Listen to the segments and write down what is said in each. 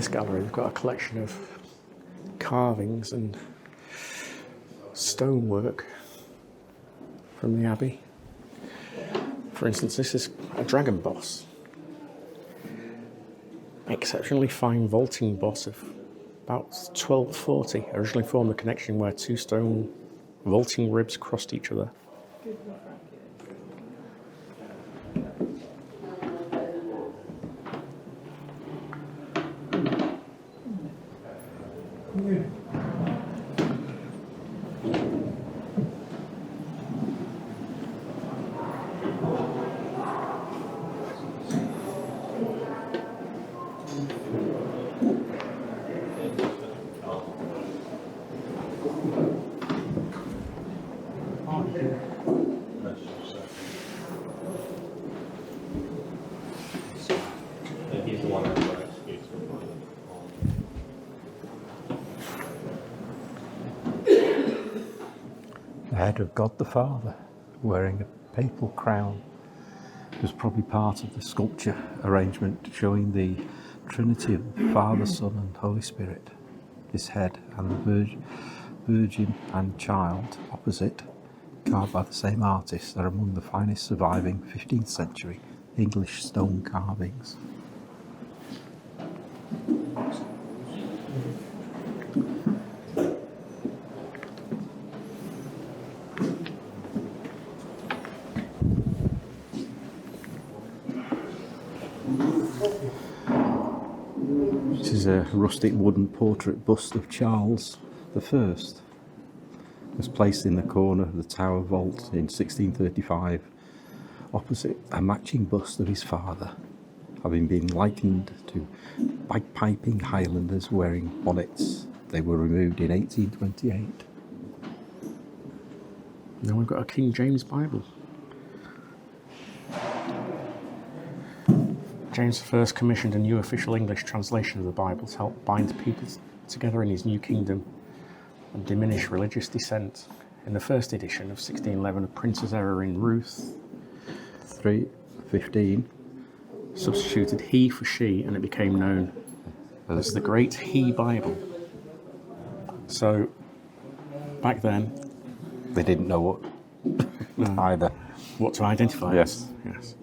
this gallery, we've got a collection of carvings and stonework from the abbey. For instance, this is a dragon boss. Exceptionally fine vaulting boss of about 1240. Originally formed the connection where two stone vaulting ribs crossed each other. The head of God the Father, wearing a papal crown, was probably part of the sculpture arrangement showing the Trinity of the Father, Son and Holy Spirit. This head and the Virgin and Child opposite, carved by the same artist, are among the finest surviving 15th century English stone carvings. This is a rustic wooden portrait bust of Charles I. It was placed in the corner of the Tower vault in 1635, opposite a matching bust of his father, having been likened to bagpiping Highlanders wearing bonnets. They were removed in 1828. Now we've got a King James Bible. James I commissioned a new official English translation of the Bible to help bind people together in his new kingdom and diminish religious dissent. In the first edition of 1611, a printer's error in Ruth 3:15 substituted he for she, and it became known as the Great He Bible. So, back then, they didn't know what either. What to identify Yes. as. Yes.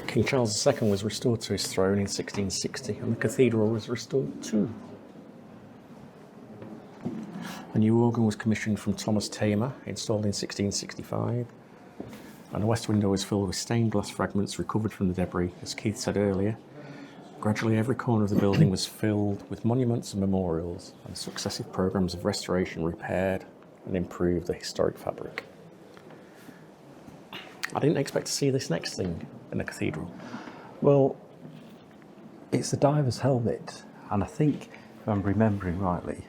King Charles II was restored to his throne in 1660, and the cathedral was restored too. A new organ was commissioned from Thomas Tamer, installed in 1665, and the west window was filled with stained glass fragments recovered from the debris. As Keith said earlier, gradually every corner of the building was filled with monuments and memorials, and successive programs of restoration repaired and improved the historic fabric. I didn't expect to see this next thing in the cathedral. Well, it's the diver's helmet, and I think, if I'm remembering rightly,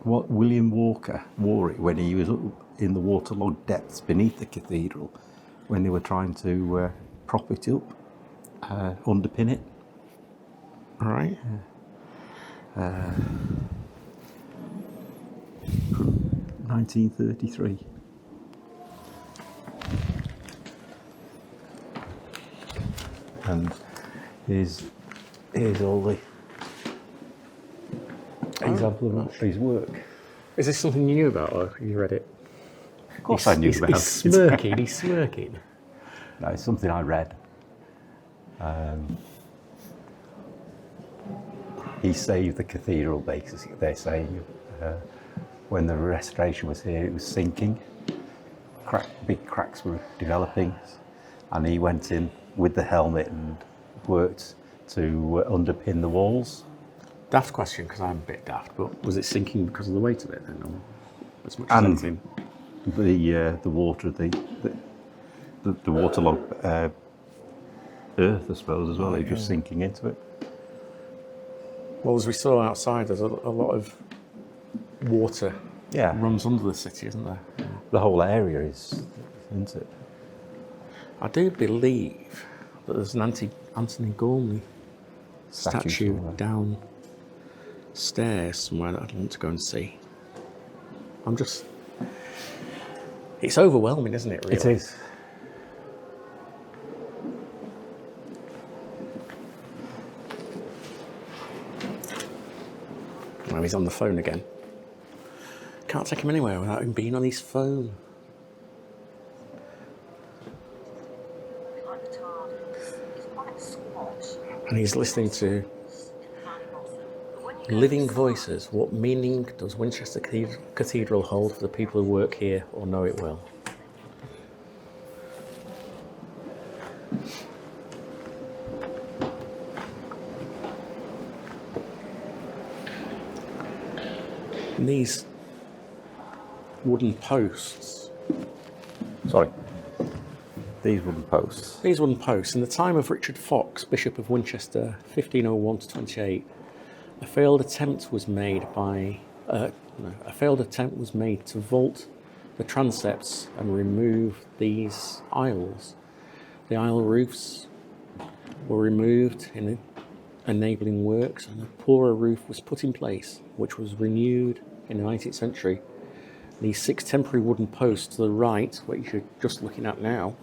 what William Walker wore it when he was in the waterlogged depths beneath the cathedral, when they were trying to prop it up, underpin it. All right. 1933. And here's all the example of his work. Is this something you knew about, or you read it? Of course I knew about it. He's smirking, he's smirking. No, it's something I read. He saved the cathedral, basically. They say when the restoration was here, it was sinking. Big cracks were developing, and he went in with the helmet and worked to underpin the walls. Daft question, because I'm a bit daft, but was it sinking because of the weight of it then, or as much And as anything? The water, the waterlogged earth, I suppose, as well. It was sinking into it. Well, as we saw outside, there's a lot of water runs under the city, isn't there? The whole area is, isn't it? I do believe that there's an Anthony Gormley statue down stairs somewhere that I'd want to go and see. It's overwhelming, isn't it, really? It is. Well, he's on the phone again. Can't take him anywhere without him being on his phone. And he's listening to living voices. What meaning does Winchester Cathedral hold for the people who work here or know it well? And these wooden posts. Sorry. These wooden posts. These wooden posts, in the time of Richard Fox, Bishop of Winchester, 1501 to 28, a failed attempt was made to vault the transepts and remove these aisles. The aisle roofs were removed in enabling works, and a poorer roof was put in place, which was renewed in the 19th century. These 6 temporary wooden posts to the right, what you're just looking at now,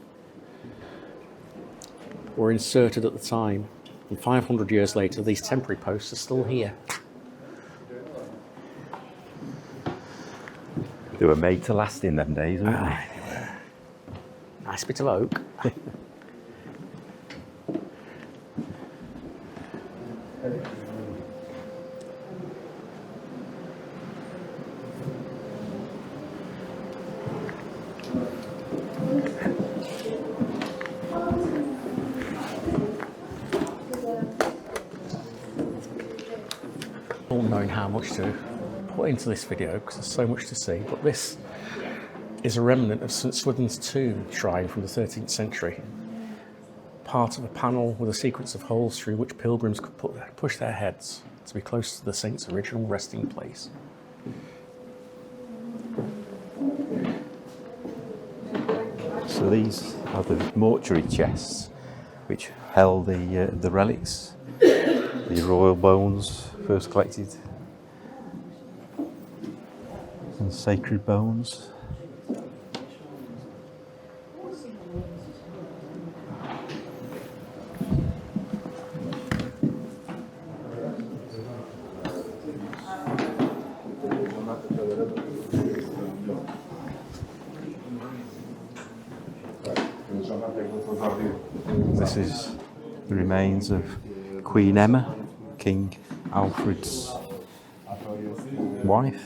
were inserted at the time. And 500 years later, these temporary posts are still here. They were made to last in them days, weren't they? They were. Nice bit of oak. All knowing how much to put into this video because there's so much to see, but this is a remnant of St Swithin's tomb shrine from the 13th century. Part of a panel with a sequence of holes through which pilgrims could push their heads to be close to the saint's original resting place. So these are the mortuary chests which held the relics, the royal bones first collected, and sacred bones. This is the remains of Queen Emma, King Alfred's wife.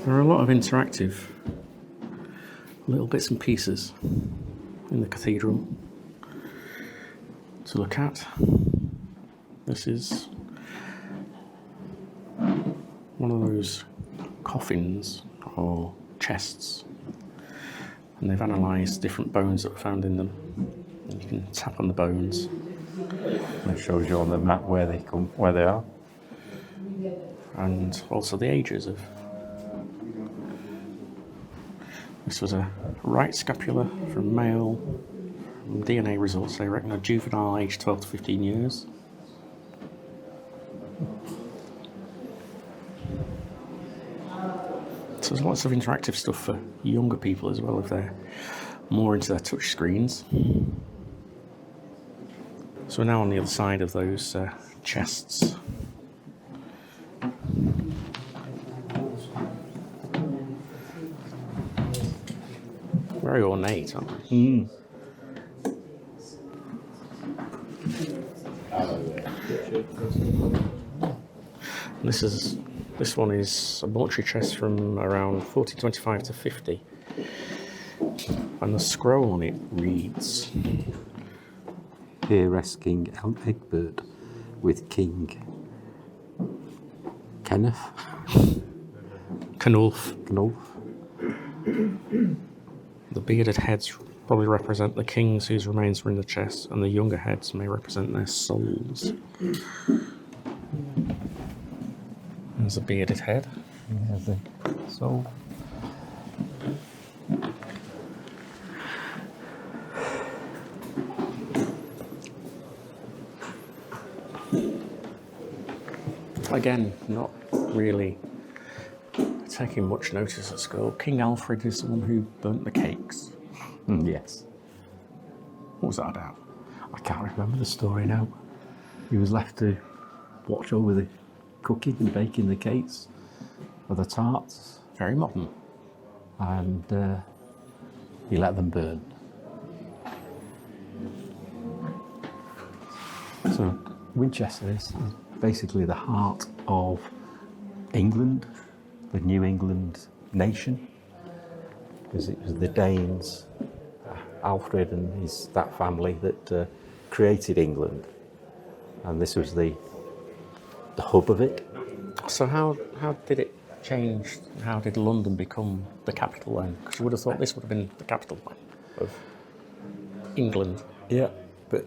There are a lot of interactive little bits and pieces in the cathedral to look at. This is one of those coffins or chests, and they've analysed different bones that were found in them. And you can tap on the bones. It shows you on the map where they are. And also the ages of. This was a right scapula from male. From DNA results, they reckon a juvenile age 12 to 15 years. So there's lots of interactive stuff for younger people as well if they're more into their touch screens. So we're now on the other side of those chests. Very ornate, aren't they? Mm. This one is a mortuary chest from around 1425 to 50, and the scroll on it reads, "Here rests King Egbert with King Kenneth Canulf. Knulf." The bearded heads probably represent the kings whose remains were in the chest, and the younger heads may represent their souls. There's a bearded head. Yeah, so Again, not really taking much notice at school. King Alfred is the one who burnt the cakes. yes, What was that about? I can't remember the story now. He was left to watch over the cooking and baking the cakes or the tarts, Very modern. and he let them burn. So Winchester is basically the heart of England, the New England nation, because it was the Danes, Alfred and that family that created England, and this was the hub of it. So how did it change? How did London become the capital then? Because you would have thought this would have been the capital of England. Yeah, but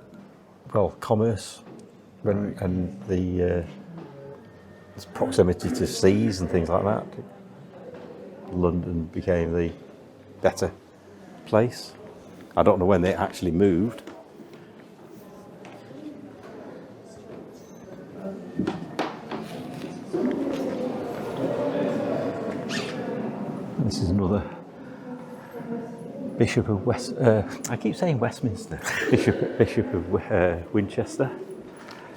well, commerce and the proximity to seas and things like that. London became the better place. I don't know when they actually moved. This is another Bishop of I keep saying Westminster. Bishop of Winchester,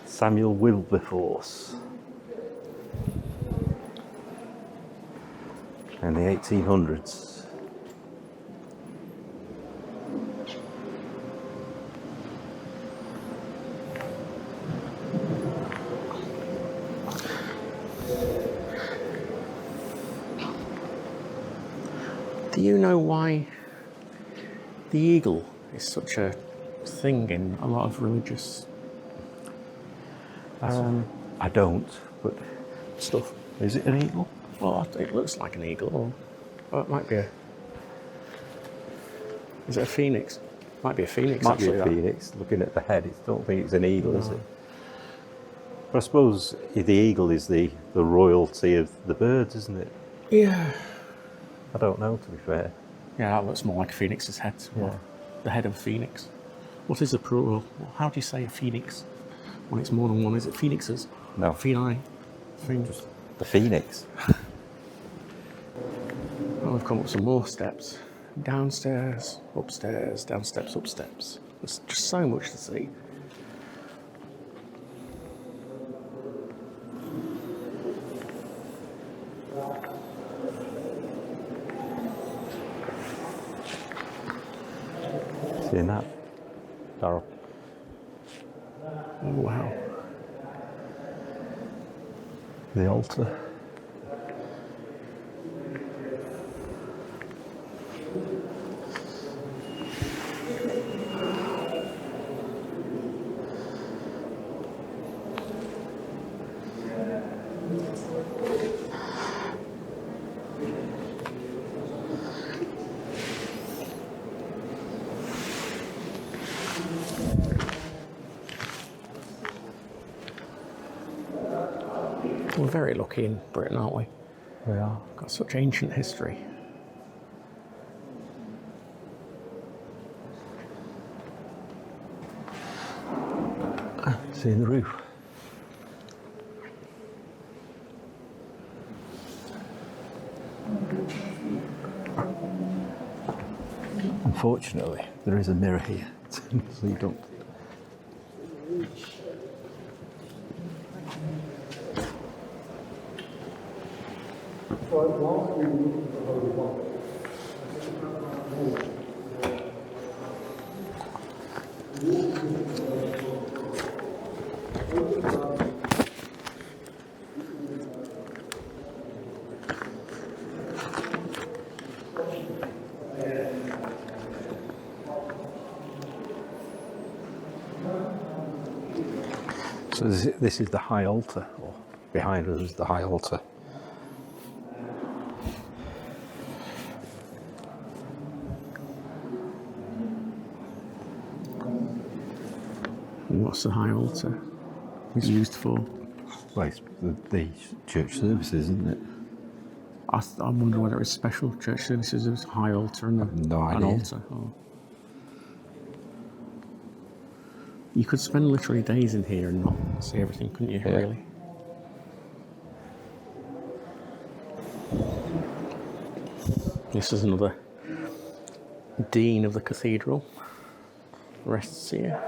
Samuel Wilberforce, in the 1800s. Do you know why the eagle is such a thing in a lot of religious I don't, but stuff? is it an eagle? Well, it looks like an eagle, or it might be a... Is it a phoenix? Might be a phoenix, Might actually. be a phoenix. Looking at the head, I don't think it's an eagle, is it? But I suppose the eagle is the royalty of the birds, isn't it? Yeah. I don't know, to be fair. Yeah, that looks more like a phoenix's head. Yeah. The head of a phoenix. What is the plural? How do you say a phoenix when it's more than one? Is it phoenixes? No. Phoeni? The phoenix. Oh, we've come up some more steps. Downstairs, upstairs, down steps, up steps. There's just so much to see. Seeing that, Darryl? Oh, wow. The altar. We're very lucky in Britain, aren't we? We are. Got such ancient history. Seeing the roof. Unfortunately, there is a mirror here, so you don't. So this is the high altar, or behind us is the high altar. what's the high altar used for? Well, it's the church services, isn't it? I wonder whether it's special church services. There's a high altar and No an idea. altar. Oh. You could spend literally days in here and not see everything, couldn't you? Yeah. Really. This is another dean of the cathedral. Rests here.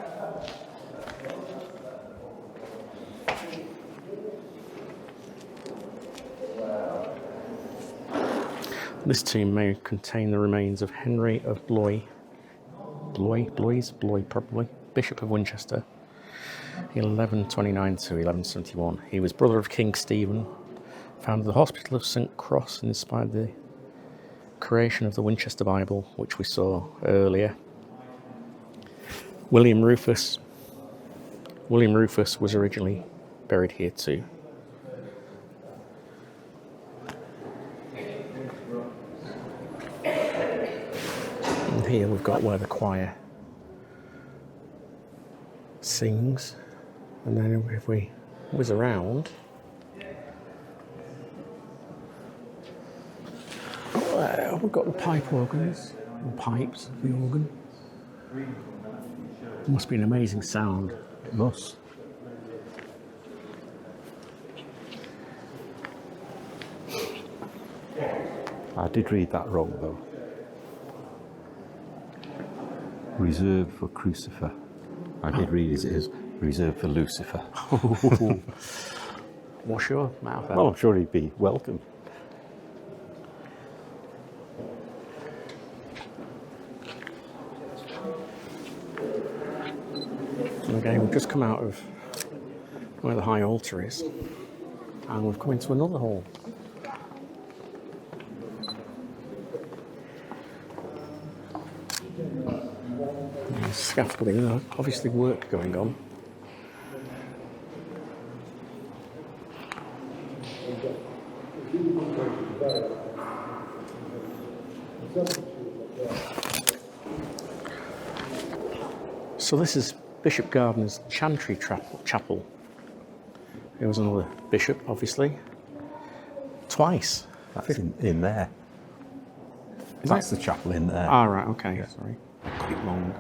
This tomb may contain the remains of Henry of Blois probably, Bishop of Winchester, 1129 to 1171. He was brother of King Stephen, founded the Hospital of St. Cross, and inspired the creation of the Winchester Bible, which we saw earlier. William Rufus was originally buried here too. And here we've got where the choir sings, and then if we whiz around, we've got the pipe organs, or pipes of the organ. It must be an amazing sound. It must. I did read that wrong though. Reserved for Crucifer. I did read it as reserved for Lucifer. Wash your mouth out. Well, I'm sure he'd be welcome. Okay, we've just come out of where the high altar is, and we've come into another hall. There's scaffolding, there's obviously work going on. So this is Bishop Gardiner's Chantry Chapel. He was another bishop, obviously. Twice. That's in there. That's the chapel in there. Ah, right, okay, sorry. Quick long.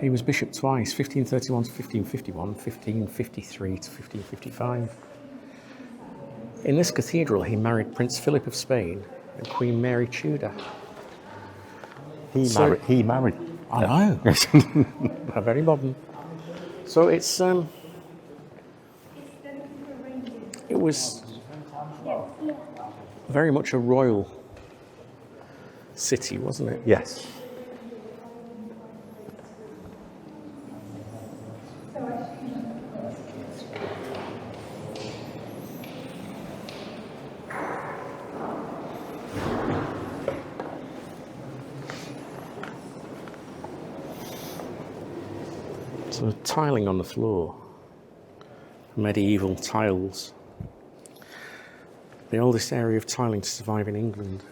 He was bishop twice, 1531 to 1551, 1553 to 1555. In this cathedral, he married Prince Philip of Spain and Queen Mary Tudor. He married. I know. How very modern. So it's it was very much a royal city, wasn't it? Yes. So the tiling on the floor, medieval tiles. The oldest area of tiling to survive in England.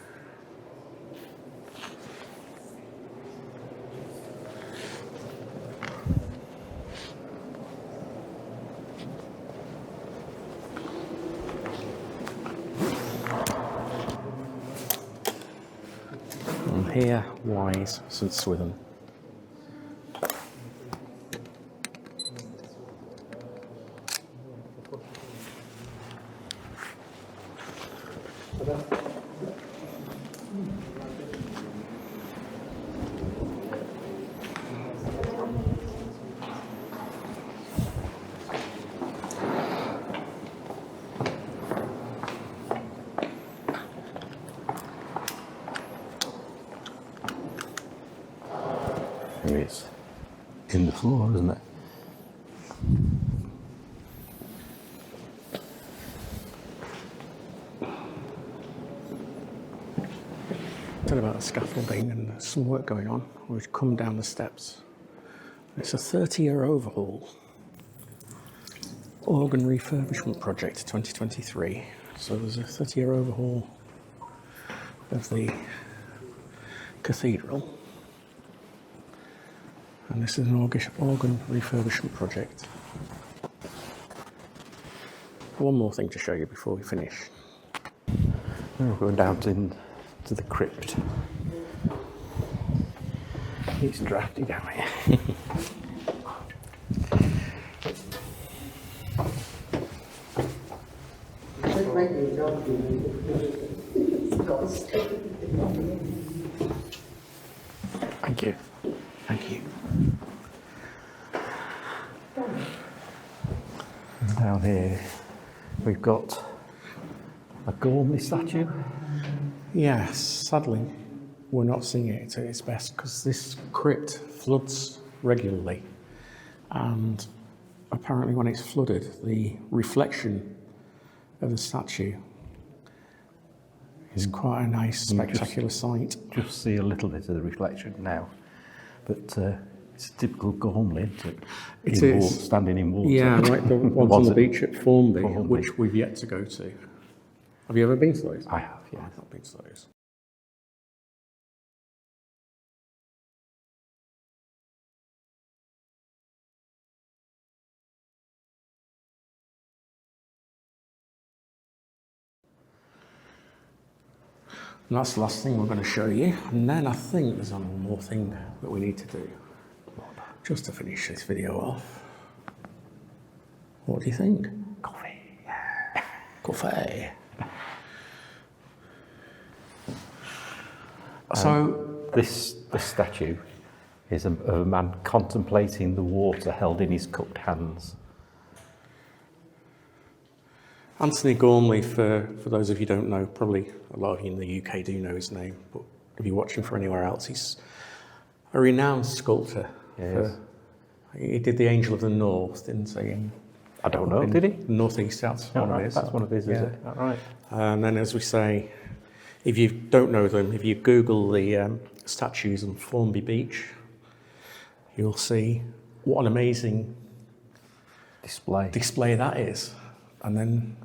And here, Wise, St Swithin. It's in the floor, isn't it? Talking about the scaffolding and some work going on. We've come down the steps. It's a 30-year overhaul. Organ refurbishment project 2023. So there's a 30-year overhaul of the cathedral. And this is an organ refurbishment project. One more thing to show you before we finish. We're going down to the crypt. It's drafty down here. Thank you. Thank you. And down here we've got a Gormley statue. Yes, sadly, we're not seeing it at its best because this crypt floods regularly. And apparently when it's flooded, the reflection of the statue is quite a nice, spectacular sight. Just see a little bit of the reflection now. But it's typical Gormley, isn't it? It is. Standing in water. Yeah, like the ones on the it? beach at Formby, Formby. which we've yet to go to. Have you ever been to those? I have, yeah. I've not been to those. And that's the last thing we're going to show you. And then I think there's one more thing that we need to do. Just to finish this video off. What do you think? Coffee. Coffee. So this statue is of a man contemplating the water held in his cupped hands. Anthony Gormley, for those of you who don't know, probably a lot of you in the UK do know his name, but if you watch him from anywhere else, he's a renowned sculptor. Yes. He did the Angel of the North, didn't he? I don't know, did he? Northeast, that's one of his. That's one of his, is Yeah. it? All right. And then, as we say, if you don't know them, if you Google the statues on Formby Beach, you'll see what an amazing display that is. And then,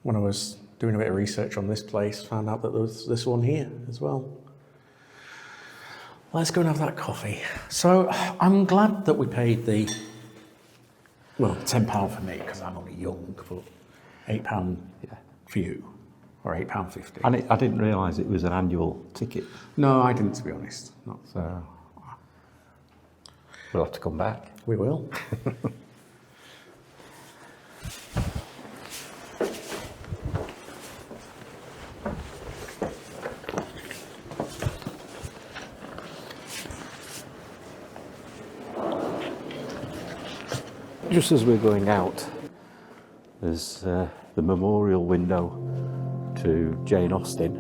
when I was doing a bit of research on this place, found out that there was this one here as well. Let's go and have that coffee. So I'm glad that we paid the, well, £10 for me because I'm only young, but £8 for you, or £8.50. And I didn't realise it was an annual ticket. No, I didn't, to be honest. No. So we'll have to come back. We will. Just as we're going out, there's the memorial window to Jane Austen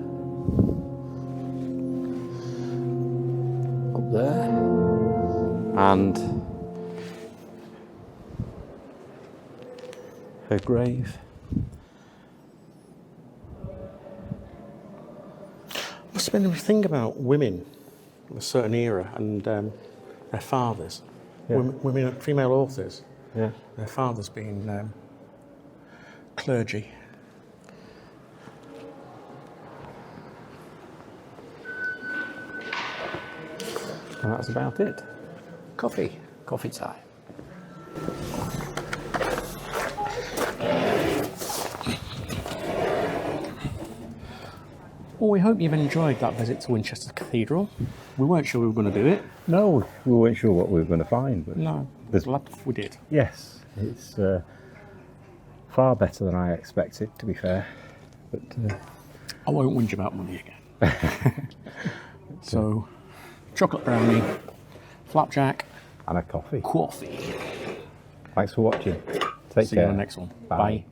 up there, and her grave. Must have been a thing about women of a certain era and their fathers. Yeah. Women, female authors. Yeah. Their fathers being clergy. And that's about it. Coffee. Coffee time. Well, we hope you've enjoyed that visit to Winchester Cathedral. We weren't sure we were going to do it. No, we weren't sure what we were going to find, but No, glad we did. yes, it's far better than I expected, to be fair. But I won't whinge about money again. So, chocolate brownie, flapjack, and a coffee. coffee. Thanks for watching. Take See care. you on the next one. Bye. Bye.